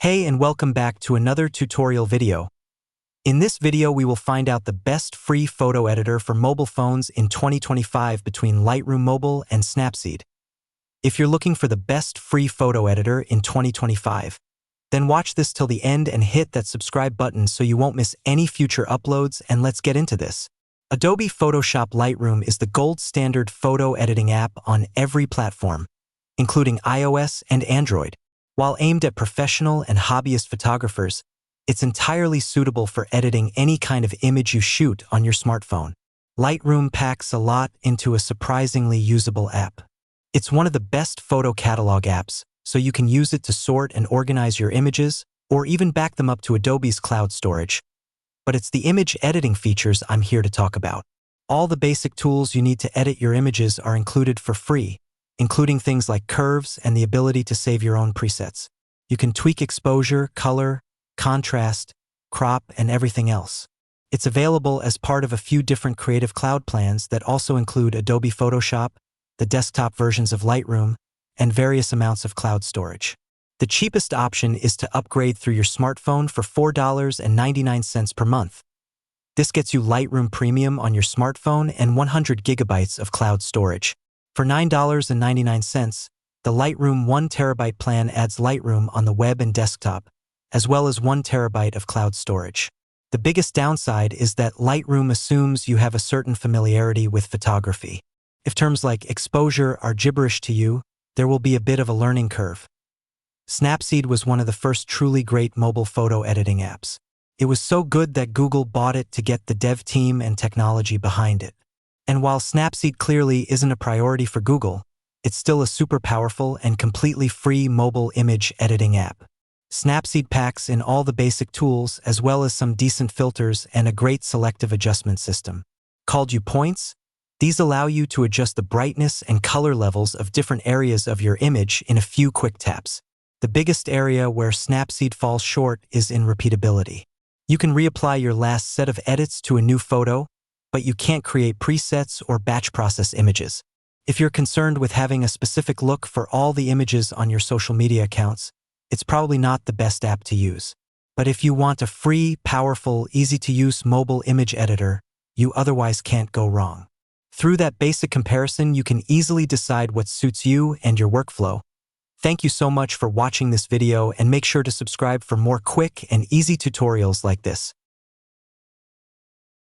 Hey and welcome back to another tutorial video. In this video we will find out the best free photo editor for mobile phones in 2025 between Lightroom Mobile and Snapseed. If you're looking for the best free photo editor in 2025, then watch this till the end and hit that subscribe button so you won't miss any future uploads, and let's get into this. Adobe Photoshop Lightroom is the gold standard photo editing app on every platform, including iOS and Android. While aimed at professional and hobbyist photographers, it's entirely suitable for editing any kind of image you shoot on your smartphone. Lightroom packs a lot into a surprisingly usable app. It's one of the best photo catalog apps, so you can use it to sort and organize your images, or even back them up to Adobe's cloud storage. But it's the image editing features I'm here to talk about. All the basic tools you need to edit your images are included for free, including things like curves and the ability to save your own presets. You can tweak exposure, color, contrast, crop, and everything else. It's available as part of a few different Creative Cloud plans that also include Adobe Photoshop, the desktop versions of Lightroom, and various amounts of cloud storage. The cheapest option is to upgrade through your smartphone for $4.99 per month. This gets you Lightroom Premium on your smartphone and 100 gigabytes of cloud storage. For $9.99, the Lightroom 1 terabyte plan adds Lightroom on the web and desktop, as well as 1 terabyte of cloud storage. The biggest downside is that Lightroom assumes you have a certain familiarity with photography. If terms like exposure are gibberish to you, there will be a bit of a learning curve. Snapseed was one of the first truly great mobile photo editing apps. It was so good that Google bought it to get the dev team and technology behind it. And while Snapseed clearly isn't a priority for Google, it's still a super powerful and completely free mobile image editing app. Snapseed packs in all the basic tools as well as some decent filters and a great selective adjustment system. Called you points? These allow you to adjust the brightness and color levels of different areas of your image in a few quick taps. The biggest area where Snapseed falls short is in repeatability. You can reapply your last set of edits to a new photo, but you can't create presets or batch process images. If you're concerned with having a specific look for all the images on your social media accounts, it's probably not the best app to use. But if you want a free, powerful, easy-to-use mobile image editor, you otherwise can't go wrong. Through that basic comparison, you can easily decide what suits you and your workflow. Thank you so much for watching this video, and make sure to subscribe for more quick and easy tutorials like this.